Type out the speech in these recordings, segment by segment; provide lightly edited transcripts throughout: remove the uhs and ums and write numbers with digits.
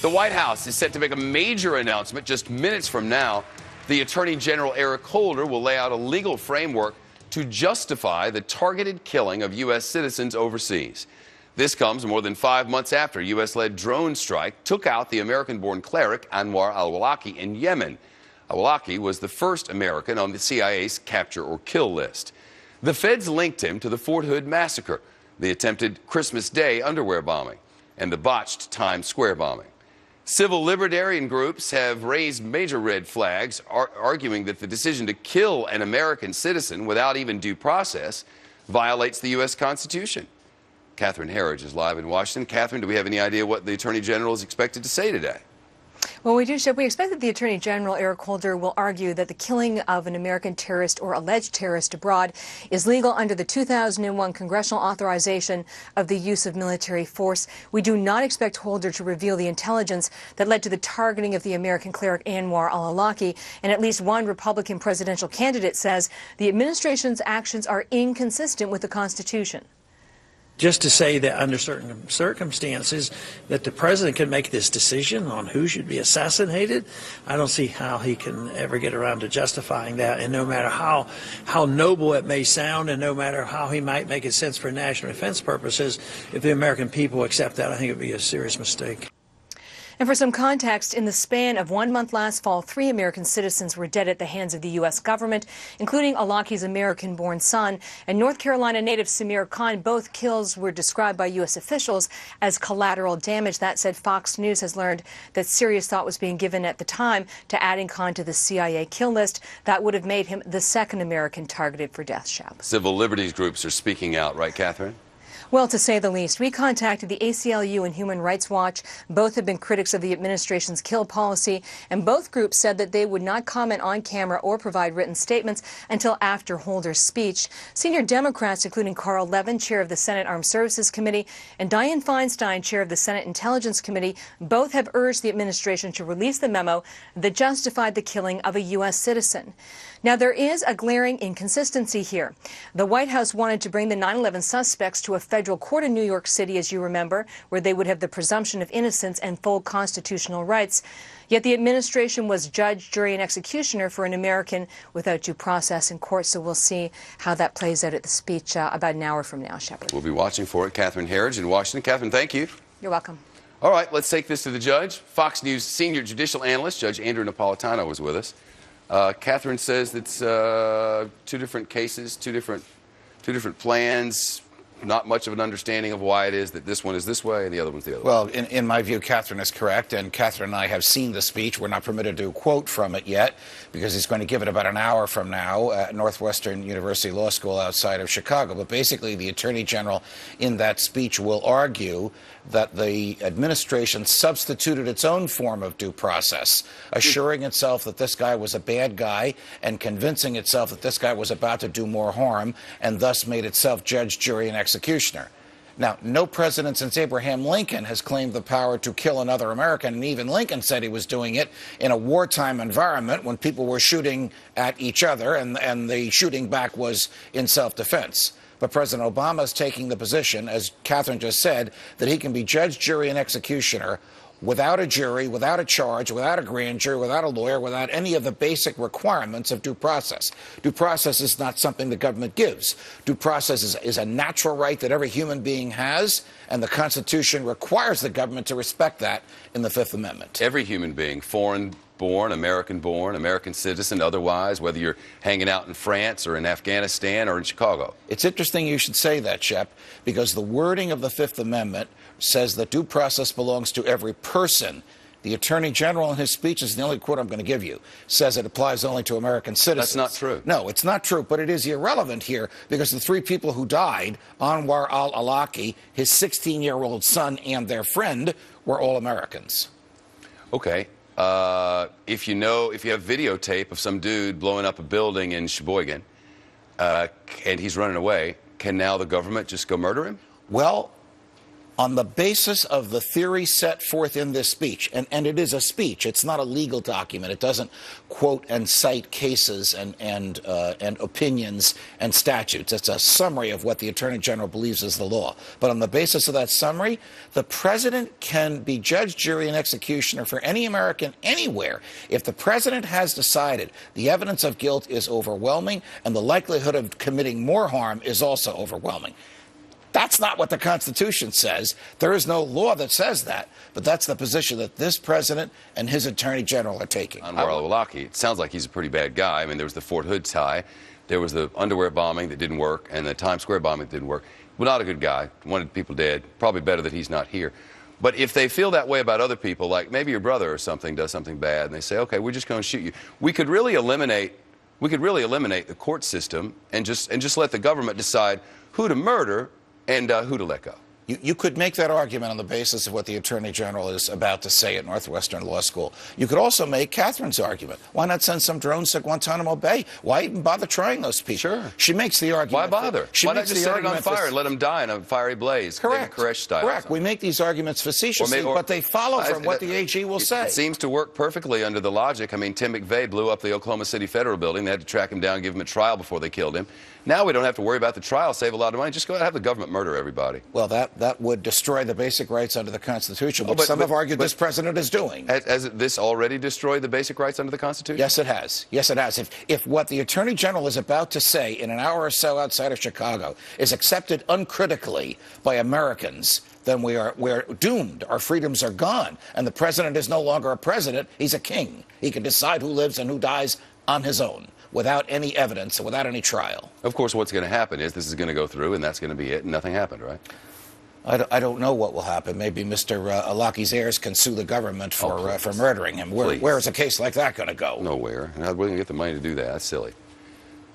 The White House is set to make a major announcement just minutes from now. The Attorney General Eric Holder will lay out a legal framework to justify the targeted killing of U.S. citizens overseas. This comes more than 5 months after a U.S.-led drone strike took out the American-born cleric Anwar al-Awlaki in Yemen. Awlaki was the first American on the CIA's capture or kill list. The feds linked him to the Fort Hood massacre, the attempted Christmas Day underwear bombing, and the botched Times Square bombing. Civil libertarian groups have raised major red flags, arguing that the decision to kill an American citizen without even due process violates the U.S. Constitution. Catherine Herridge is live in Washington. Catherine, do we have any idea what the Attorney General is expected to say today? Well, we do, Shep. We expect that the Attorney General, Eric Holder, will argue that the killing of an American terrorist or alleged terrorist abroad is legal under the 2001 congressional authorization of the use of military force. We do not expect Holder to reveal the intelligence that led to the targeting of the American cleric Anwar al-Awlaki, and at least one Republican presidential candidate says the administration's actions are inconsistent with the Constitution. Just to say that under certain circumstances that the president can make this decision on who should be assassinated, I don't see how he can ever get around to justifying that. And no matter how noble it may sound, and no matter how he might make it sense for national defense purposes, if the American people accept that, I think it would be a serious mistake. And for some context, in the span of 1 month last fall, 3 American citizens were dead at the hands of the U.S. government, including Awlaki's American-born son and North Carolina native Samir Khan. Both kills were described by U.S. officials as collateral damage. That said, Fox News has learned that serious thought was being given at the time to adding Khan to the CIA kill list. That would have made him the second American targeted for death, Shep. Civil liberties groups are speaking out, right, Catherine? Well, to say the least. We contacted the ACLU and Human Rights Watch. Both have been critics of the administration's kill policy, and both groups said that they would not comment on camera or provide written statements until after Holder's speech. Senior Democrats, including Carl Levin, chair of the Senate Armed Services Committee, and Dianne Feinstein, chair of the Senate Intelligence Committee, both have urged the administration to release the memo that justified the killing of a U.S. citizen. Now, there is a glaring inconsistency here. The White House wanted to bring the 9/11 suspects to a federal court in New York City, as you remember, where they would have the presumption of innocence and full constitutional rights. Yet the administration was judge, jury, and executioner for an American without due process in court. So we'll see how that plays out at the speech about an hour from now, Shepard. We'll be watching for it. Catherine Herridge in Washington. Catherine, thank you. You're welcome. All right, let's take this to the judge. Fox News senior judicial analyst, Judge Andrew Napolitano, is with us. Catherine says it's 2 different cases, two different plans. Not much of an understanding of why it is that this one is this way and the other one's the other way. Well, in my view, Catherine is correct, and Catherine and I have seen the speech. We're not permitted to quote from it yet because he's going to give it about an hour from now at Northwestern University Law School outside of Chicago. But basically, the Attorney General in that speech will argue that the administration substituted its own form of due process, assuring itself that this guy was a bad guy and convincing itself that this guy was about to do more harm, and thus made itself judge, jury, and executioner. Now, no president since Abraham Lincoln has claimed the power to kill another American, and even Lincoln said he was doing it in a wartime environment when people were shooting at each other, and the shooting back was in self-defense. But President Obama is taking the position, as Catherine just said, that he can be judge, jury, and executioner without a jury, without a charge, without a grand jury, without a lawyer, without any of the basic requirements of due process. Due process is not something the government gives. Due process is a natural right that every human being has, and the Constitution requires the government to respect that in the Fifth Amendment. Every human being, foreign-born, American citizen, otherwise, whether you're hanging out in France or in Afghanistan or in Chicago. It's interesting you should say that, Shep, because the wording of the Fifth Amendment says that due process belongs to every person. The Attorney General in his speech, is the only quote I'm going to give you, says it applies only to American citizens. That's not true. No, it's not true, but it is irrelevant here because the 3 people who died, Anwar al-Awlaki, his 16-year-old son, and their friend, were all Americans. Okay. If you have videotape of some dude blowing up a building in Sheboygan and he's running away, can now the government just go murder him? Well, on the basis of the theory set forth in this speech, and it is a speech, it's not a legal document, it doesn't quote and cite cases and opinions and statutes. It's a summary of what the Attorney General believes is the law. But on the basis of that summary, the president can be judge, jury, and executioner for any American anywhere if the president has decided the evidence of guilt is overwhelming and the likelihood of committing more harm is also overwhelming. That's not what the Constitution says. There is no law that says that. But that's the position that this president and his attorney general are taking. Anwar al-Awlaki, it sounds like he's a pretty bad guy. I mean, there was the Fort Hood tie, there was the underwear bombing that didn't work, and the Times Square bombing that didn't work. Well, not a good guy. Wanted people dead. Probably better that he's not here. But if they feel that way about other people, like maybe your brother or something does something bad, and they say, okay, we're just going to shoot you, we could really eliminate the court system and just let the government decide who to murder and who to let go. You could make that argument on the basis of what the Attorney General is about to say at Northwestern Law School. You could also make Catherine's argument. Why not send some drones to Guantanamo Bay? Why even bother trying those people? Sure. She makes the argument. Why bother? Why not just set it on fire and let them die in a fiery blaze? Correct. David Koresh style. Correct. We make these arguments facetiously, but they follow from what the AG will say. It seems to work perfectly under the logic. I mean, Tim McVeigh blew up the Oklahoma City Federal Building. They had to track him down, give him a trial before they killed him. Now we don't have to worry about the trial, save a lot of money. Just go ahead and have the government murder everybody. Well, that would destroy the basic rights under the Constitution, which some have argued this president is doing. Has this already destroyed the basic rights under the Constitution? Yes, it has. Yes, it has. If what the Attorney General is about to say in an hour or so outside of Chicago is accepted uncritically by Americans, then we're doomed. Our freedoms are gone. And the president is no longer a president. He's a king. He can decide who lives and who dies on his own, without any evidence, without any trial. Of course, what's going to happen is this is going to go through, and that's going to be it, and nothing happened, right? I don't know what will happen. Maybe Mr. Alaki's heirs can sue the government for murdering him. Where is a case like that going to go? Nowhere. We're going to get the money to do that. That's silly.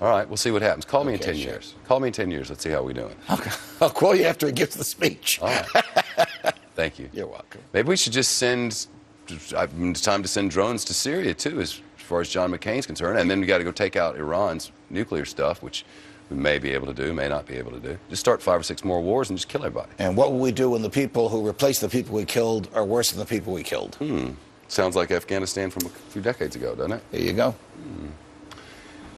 All right, we'll see what happens. Call me in 10 years. Call me in 10 years. Let's see how we're doing. Okay. I'll call you after he gives the speech. All right. Thank you. You're welcome. Maybe we should just send... It's time to send drones to Syria, too, as far as John McCain's concerned. And then we got to go take out Iran's nuclear stuff, which we may be able to do, may not be able to do. Just start 5 or 6 more wars and just kill everybody. And what will we do when the people who replace the people we killed are worse than the people we killed? Sounds like Afghanistan from a few decades ago, doesn't it? There you go.